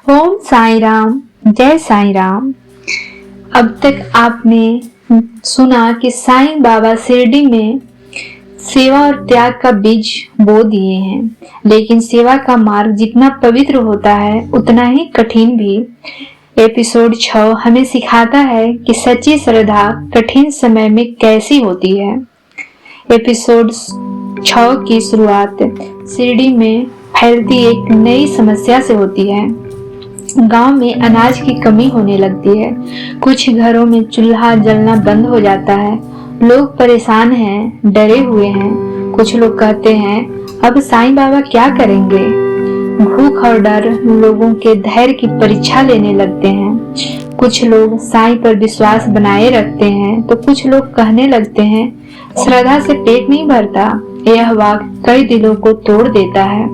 ओम साई राम, जय साई राम। अब तक आपने सुना कि साईं बाबा शिरडी में सेवा और त्याग का बीज बो दिए हैं, लेकिन सेवा का मार्ग जितना पवित्र होता है उतना ही कठिन भी। एपिसोड 6 हमें सिखाता है कि सच्ची श्रद्धा कठिन समय में कैसी होती है। एपिसोड 6 की शुरुआत शिरडी में फैलती एक नई समस्या से होती है। गांव में अनाज की कमी होने लगती है। कुछ घरों में चूल्हा जलना बंद हो जाता है। लोग परेशान हैं, डरे हुए हैं। कुछ लोग कहते हैं, अब साईं बाबा क्या करेंगे? भूख और डर लोगों के धैर्य की परीक्षा लेने लगते हैं। कुछ लोग साईं पर विश्वास बनाए रखते हैं, तो कुछ लोग कहने लगते हैं, श्रद्धा से पेट नहीं भरता। यह वाक्य कई दिलों को तोड़ देता है।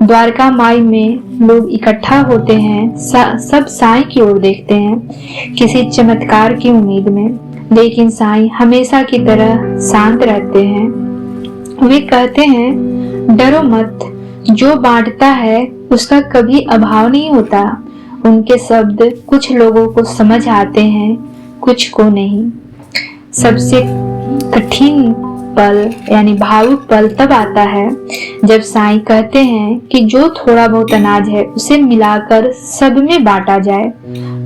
द्वारका माई में लोग इकट्ठा होते हैं, सब साईं की ओर देखते हैं, किसी चमत्कार की उम्मीद में। लेकिन साईं हमेशा की तरह शांत रहते हैं। वे कहते हैं, डरो मत, जो बांटता है उसका कभी अभाव नहीं होता। उनके शब्द कुछ लोगों को समझ आते हैं, कुछ को नहीं। सबसे कठिन पल यानी भावुक पल तब आता है जब साईं कहते हैं कि जो थोड़ा बहुत अनाज है उसे मिलाकर सब में बांटा जाए।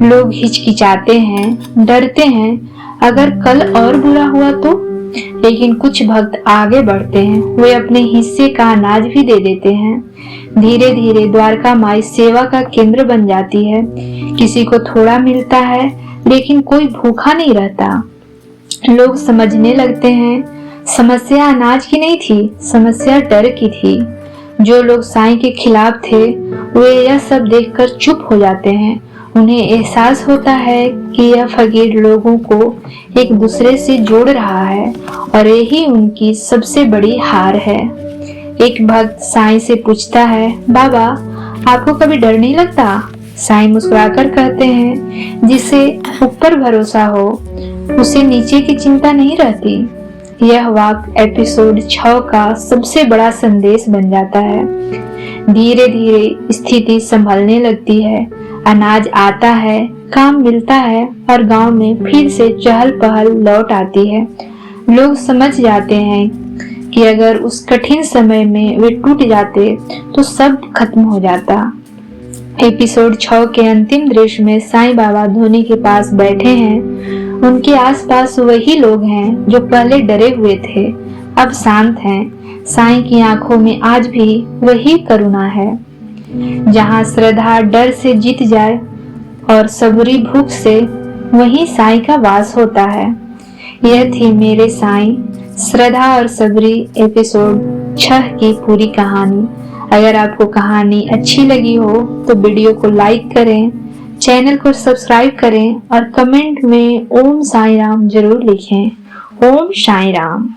लोग हिचकिचाते हैं, डरते हैं, अगर कल और बुरा हुआ तो। लेकिन कुछ भक्त आगे बढ़ते हैं, वे अपने हिस्से का अनाज भी दे देते हैं। धीरे धीरे द्वारका माई सेवा का केंद्र बन जाती है। किसी को थोड़ा मिलता है, लेकिन कोई भूखा नहीं रहता। लोग समझने लगते हैं, समस्या अनाज की नहीं थी, समस्या डर की थी। जो लोग साईं के खिलाफ थे, वे यह सब देखकर चुप हो जाते हैं। उन्हें एहसास होता है कि यह फकीर लोगों को एक दूसरे से जोड़ रहा है और यही उनकी सबसे बड़ी हार है। एक भक्त साईं से पूछता है, बाबा आपको कभी डर नहीं लगता? साईं मुस्कुराकर कहते हैं, जिसे ऊपर भरोसा हो उसे नीचे की चिंता नहीं रहती। यह वाक्य एपिसोड 6 का सबसे बड़ा संदेश बन जाता है। धीरे धीरे स्थिति संभलने लगती है। अनाज आता है, काम मिलता है और गांव में फिर से चहल पहल लौट आती है। लोग समझ जाते हैं कि अगर उस कठिन समय में वे टूट जाते तो सब खत्म हो जाता। एपिसोड 6 के अंतिम दृश्य में साईं बाबा धोनी के पास बैठे हैं। उनके आसपास वही लोग हैं जो पहले डरे हुए थे, अब शांत हैं। साईं की आंखों में आज भी वही करुणा है। जहां श्रद्धा डर से जीत जाए और सबूरी भूख से, वहीं साईं का वास होता है। यह थी मेरे साईं, श्रद्धा और सबरी एपिसोड 6 की पूरी कहानी। अगर आपको कहानी अच्छी लगी हो तो वीडियो को लाइक करें, चैनल को सब्सक्राइब करें और कमेंट में ओम साई राम जरूर लिखें। ओम साई राम।